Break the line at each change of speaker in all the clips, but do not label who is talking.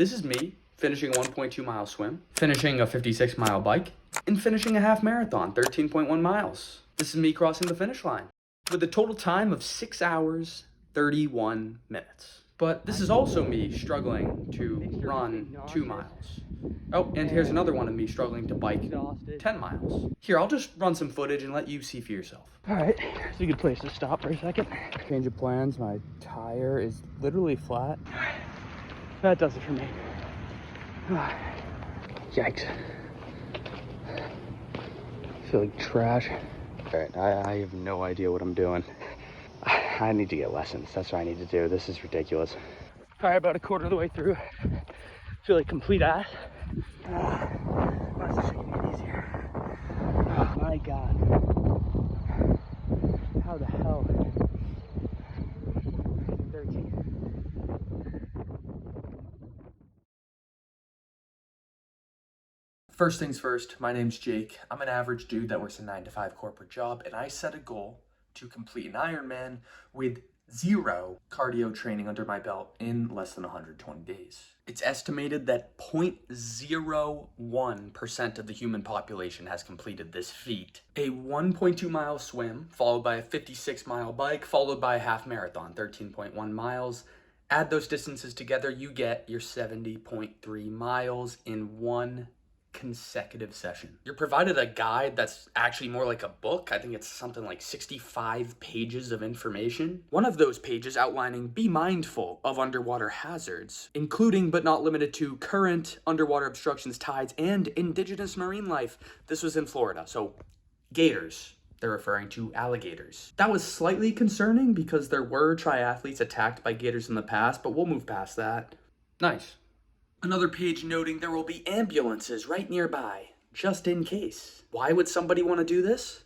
This is me finishing a 1.2 mile swim, finishing a 56 mile bike, and finishing a half marathon, 13.1 miles. This is me crossing the finish line with a total time of 6 hours, 31 minutes. But this is also me struggling to run 2 miles. Oh, and here's another one of me struggling to bike 10 miles. Here, I'll just run some footage and let you see for yourself.
All right, it's a good place to stop for a second.
Change of plans, my tire is literally flat.
That does it for me.
Yikes. I feel like trash. All right, I have no idea what I'm doing. I need to get lessons. That's what I need to do. This is ridiculous.
All right, about a quarter of the way through. Feel like complete ass. Why is this getting any easier? Oh my God. How the hell? 13.
First things first, my name's Jake. I'm an average dude that works a 9-to-5 corporate job, and I set a goal to complete an Ironman with 0 cardio training under my belt in less than 120 days. It's estimated that 0.01% of the human population has completed this feat. A 1.2 mile swim, followed by a 56 mile bike, followed by a half marathon, 13.1 miles. Add those distances together, you get your 70.3 miles in one consecutive session. You're provided a guide that's actually more like a book. I think it's something like 65 pages of information. One of those pages outlining be mindful of underwater hazards, including but not limited to current, underwater obstructions, tides, and indigenous marine life. This was in Florida, so gators. They're referring to alligators. That was slightly concerning because there were triathletes attacked by gators in the past, but we'll move past that.
Nice.
Another page noting there will be ambulances right nearby, just in case. Why would somebody want to do this?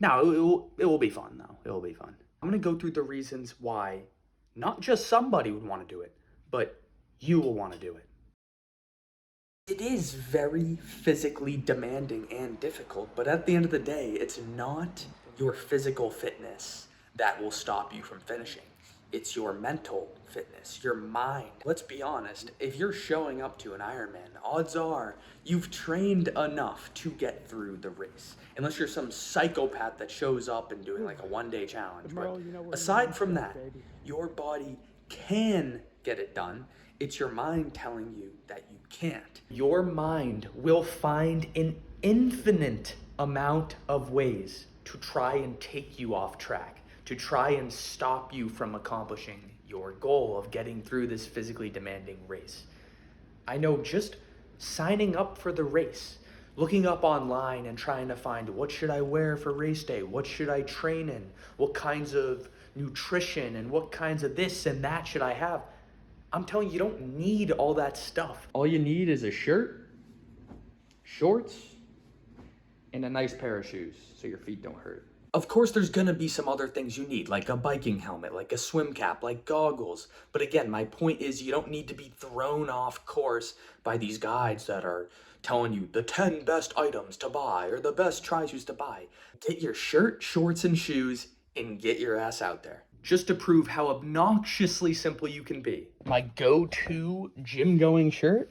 No, it will be fun, though. It will be fun. I'm going to go through the reasons why not just somebody would want to do it, but you will want to do it.
It is very physically demanding and difficult, but at the end of the day, it's not your physical fitness that will stop you from finishing. It's your mental fitness, your mind. Let's be honest, if you're showing up to an Ironman, odds are you've trained enough to get through the race. Unless you're some psychopath that shows up and doing like a one-day challenge. But aside from that, your body can get it done. It's your mind telling you that you can't.
Your mind will find an infinite amount of ways to try and take you off track, to try and stop you from accomplishing your goal of getting through this physically demanding race. I know just signing up for the race, looking up online and trying to find what should I wear for race day, what should I train in, what kinds of nutrition and what kinds of this and that should I have. I'm telling you, you don't need all that stuff. All you need is a shirt, shorts, and a nice pair of shoes so your feet don't hurt.
Of course, there's gonna be some other things you need, like a biking helmet, like a swim cap, like goggles. But again, my point is you don't need to be thrown off course by these guides that are telling you the 10 best items to buy or the best tri-shoes to buy. Get your shirt, shorts, and shoes and get your ass out there.
Just to prove how obnoxiously simple you can be. My go-to gym-going shirt?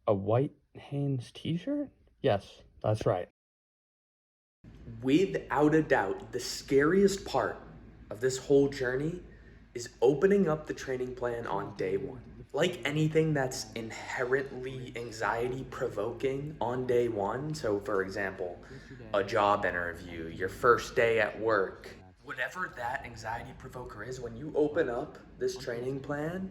A white Hanes t-shirt? Yes, that's right.
Without a doubt, the scariest part of this whole journey is opening up the training plan on day one. Like anything that's inherently anxiety-provoking on day one, so for example, a job interview, your first day at work, whatever that anxiety provoker is, when you open up this training plan,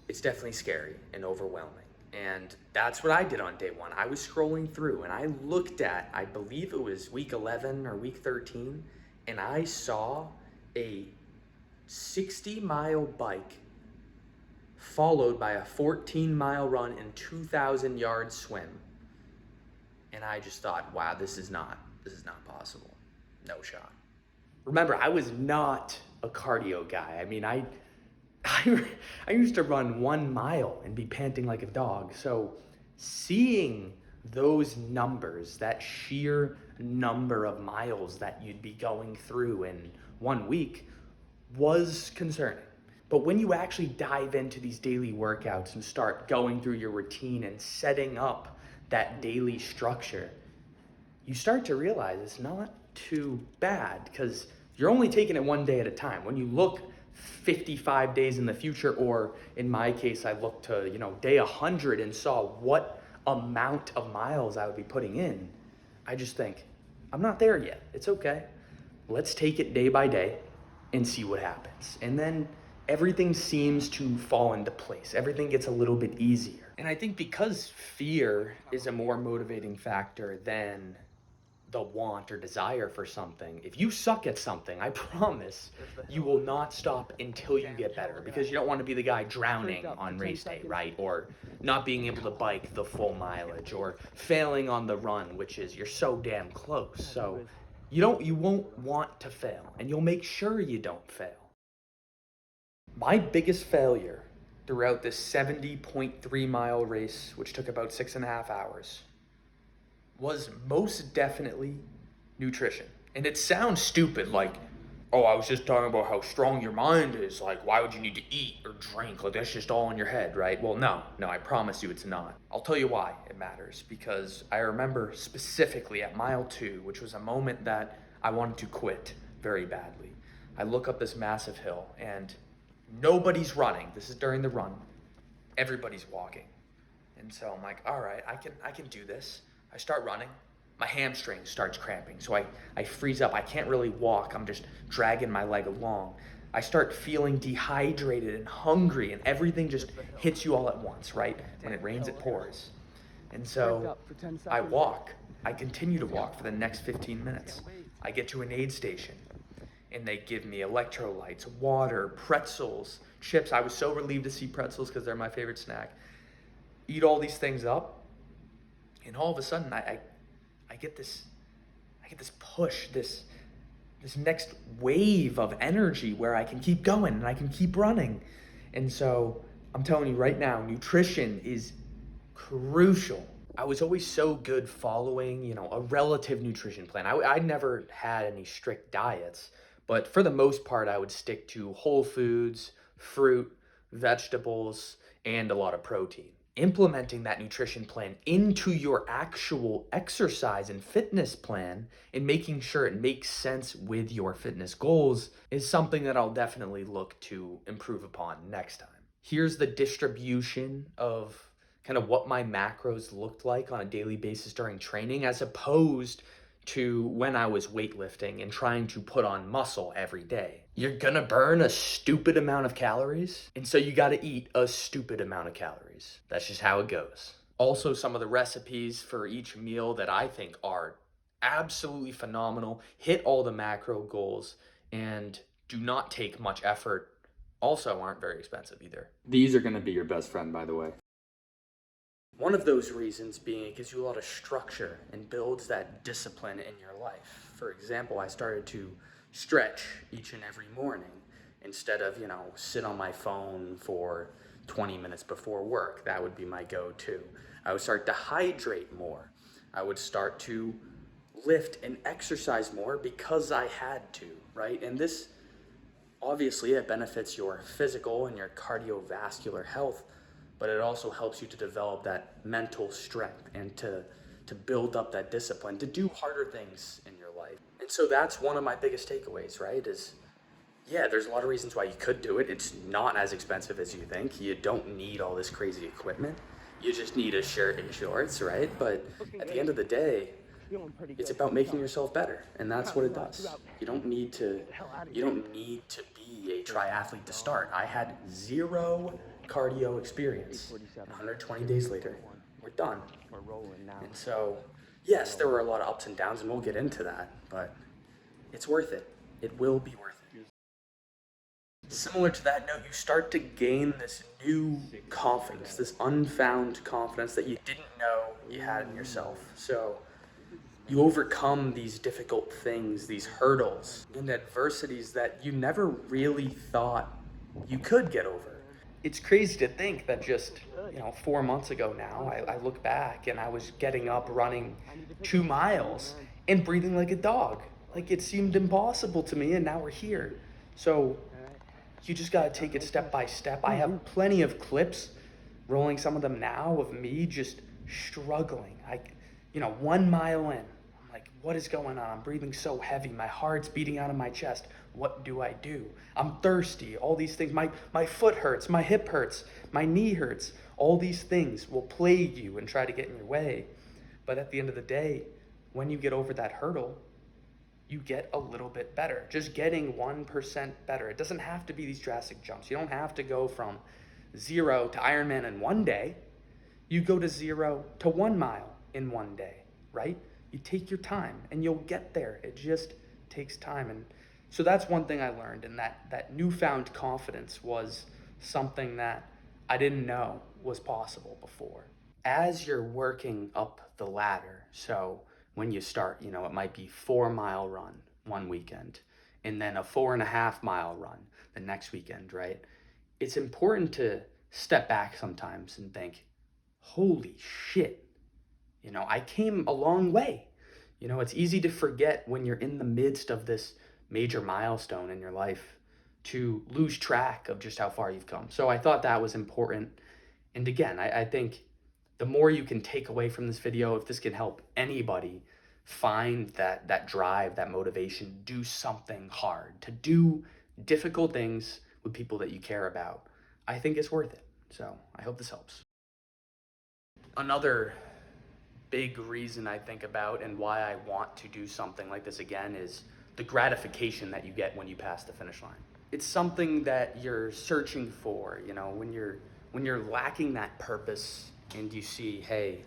it's definitely scary and overwhelming. And that's what I did on day one. I was scrolling through and I looked at, I believe it was week 11 or week 13, and I saw a 60-mile bike followed by a 14-mile run and 2,000-yard swim. And I just thought, wow, this is not possible. No shot.
Remember, I was not a cardio guy. I mean, I used to run 1 mile and be panting like a dog. So seeing those numbers, that sheer number of miles that you'd be going through in 1 week was concerning. But when you actually dive into these daily workouts and start going through your routine and setting up that daily structure, you start to realize it's not too bad, because you're only taking it one day at a time. When you look 55 days in the future, or in my case, I looked to, day 100 and saw what amount of miles I would be putting in, I just think, I'm not there yet. It's okay. Let's take it day by day and see what happens. And then everything seems to fall into place. Everything gets a little bit easier. And I think because fear is a more motivating factor than the want or desire for something, if you suck at something, I promise you will not stop until you get better, because you don't want to be the guy drowning on race day, right? Or not being able to bike the full mileage, or failing on the run, which is you're so damn close. So you won't want to fail, and you'll make sure you don't fail. My biggest failure throughout this 70.3 mile race, which took about 6.5 hours, was most definitely nutrition. And it sounds stupid, like, oh, I was just talking about how strong your mind is. Like, why would you need to eat or drink? Like, that's just all in your head, right? Well, no, I promise you it's not. I'll tell you why it matters. Because I remember specifically at mile 2, which was a moment that I wanted to quit very badly. I look up this massive hill and nobody's running. This is during the run. Everybody's walking. And so I'm like, all right, I can do this. I start running, my hamstring starts cramping, so I freeze up. I can't really walk, I'm just dragging my leg along. I start feeling dehydrated and hungry, and everything just hits you all at once, right? When it rains, it pours. And so I walk. I continue to walk for the next 15 minutes. I get to an aid station, and they give me electrolytes, water, pretzels, chips. I was so relieved to see pretzels because they're my favorite snack. Eat all these things up. And all of a sudden, I get this push, this next wave of energy where I can keep going and I can keep running. And so I'm telling you right now, nutrition is crucial. I was always so good following, a relative nutrition plan. I never had any strict diets, but for the most part, I would stick to whole foods, fruit, vegetables, and a lot of protein. Implementing that nutrition plan into your actual exercise and fitness plan and making sure it makes sense with your fitness goals is something that I'll definitely look to improve upon next time. Here's the distribution of kind of what my macros looked like on a daily basis during training, as opposed to when I was weightlifting and trying to put on muscle every day. You're gonna burn a stupid amount of calories, and so you gotta eat a stupid amount of calories. That's just how it goes. Also, some of the recipes for each meal that I think are absolutely phenomenal, hit all the macro goals, and do not take much effort, also aren't very expensive either.
These are gonna be your best friend, by the way.
One of those reasons being it gives you a lot of structure and builds that discipline in your life. For example, I started to stretch each and every morning instead of, sit on my phone for 20 minutes before work. That would be my go-to. I would start to hydrate more. I would start to lift and exercise more because I had to, right? And this, obviously, it benefits your physical and your cardiovascular health, but it also helps you to develop that mental strength and to build up that discipline, to do harder things in your life. And so that's one of my biggest takeaways, right? There's a lot of reasons why you could do it. It's not as expensive as you think. You don't need all this crazy equipment. You just need a shirt and shorts, right? But at the end of the day, it's about making yourself better, and that's what it does. You don't need to be a triathlete to start. I had zero cardio experience. 120 days later, we're done. And so, yes, there were a lot of ups and downs, and we'll get into that, but it's worth it. It will be worth it. Similar to that note, you start to gain this new confidence, this unfound confidence that you didn't know you had in yourself. So you overcome these difficult things, these hurdles and adversities that you never really thought you could get over. It's crazy to think that just, 4 months ago now, I look back and I was getting up running 2 miles and breathing like a dog. Like, it seemed impossible to me, and now we're here. So you just gotta take it step by step. I have plenty of clips, rolling some of them now, of me just struggling. 1 mile in, I'm like, what is going on? I'm breathing so heavy. My heart's beating out of my chest. What do I do? I'm thirsty. All these things. My foot hurts. My hip hurts. My knee hurts. All these things will plague you and try to get in your way. But at the end of the day, when you get over that hurdle, you get a little bit better. Just getting 1% better. It doesn't have to be these drastic jumps. You don't have to go from 0 to Ironman in one day. You go to 0 to 1 mile in one day, right? You take your time and you'll get there. It just takes time. And so that's one thing I learned. And that newfound confidence was something that I didn't know was possible before. As you're working up the ladder, so when you start, it might be 4 mile run one weekend and then a 4.5 mile run the next weekend, right? It's important to step back sometimes and think, holy shit, I came a long way. It's easy to forget when you're in the midst of this major milestone in your life to lose track of just how far you've come. So I thought that was important. And again, I think the more you can take away from this video, if this can help anybody find that drive, that motivation, do something hard, to do difficult things with people that you care about, I think it's worth it. So I hope this helps. Another big reason I think about and why I want to do something like this again is the gratification that you get when you pass the finish line. It's something that you're searching for, when you're lacking that purpose and you see, hey,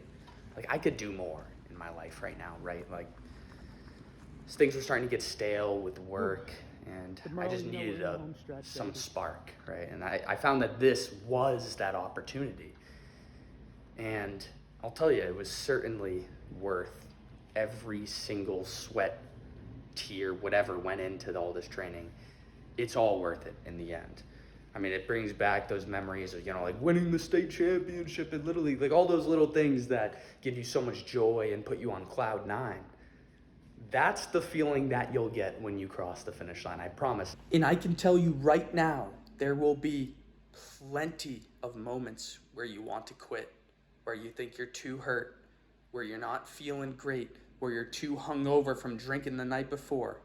like, I could do more in my life right now, right? Like, things were starting to get stale with work, and I just needed some spark, right? And I found that this was that opportunity. And I'll tell you, it was certainly worth every single sweat, tear, whatever went into all this training. It's all worth it in the end. I mean, it brings back those memories of, like winning the state championship and literally like all those little things that give you so much joy and put you on cloud 9. That's the feeling that you'll get when you cross the finish line, I promise. And I can tell you right now, there will be plenty of moments where you want to quit, where you think you're too hurt, where you're not feeling great, where you're too hungover from drinking the night before.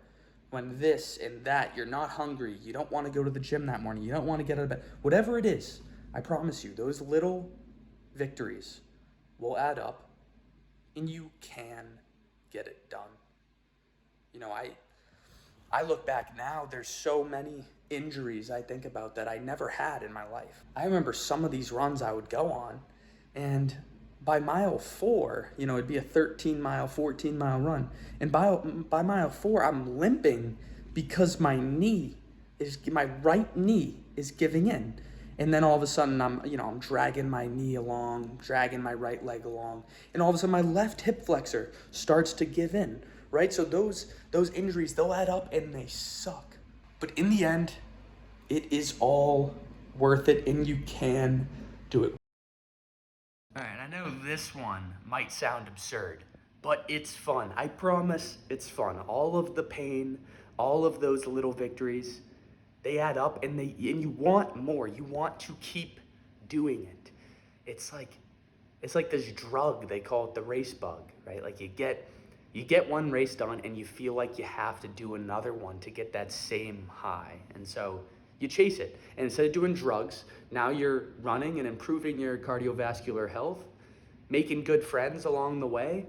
When this and that, you're not hungry, you don't want to go to the gym that morning, you don't want to get out of bed, whatever it is, I promise you, those little victories will add up and you can get it done. I look back now, there's so many injuries I think about that I never had in my life. I remember some of these runs I would go on, and by mile 4, it'd be a 13-mile, 14-mile run. And by mile 4, I'm limping because my right knee is giving in. And then all of a sudden I'm dragging my knee along, dragging my right leg along. And all of a sudden my left hip flexor starts to give in, right? So those injuries, they'll add up and they suck. But in the end, it is all worth it and you can do it. All right, I know this one might sound absurd, but it's fun. I promise it's fun. All of the pain, all of those little victories, they add up and you want more. You want to keep doing it. It's like this drug, they call it the race bug, right? Like you get one race done and you feel like you have to do another one to get that same high. And so you chase it. And instead of doing drugs, now you're running and improving your cardiovascular health, making good friends along the way.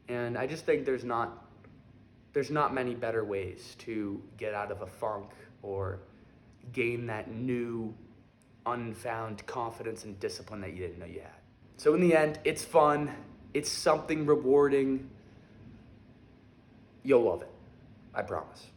And I just think there's not many better ways to get out of a funk or gain that new, unfound confidence and discipline that you didn't know you had. So in the end, it's fun. It's something rewarding. You'll love it. I promise.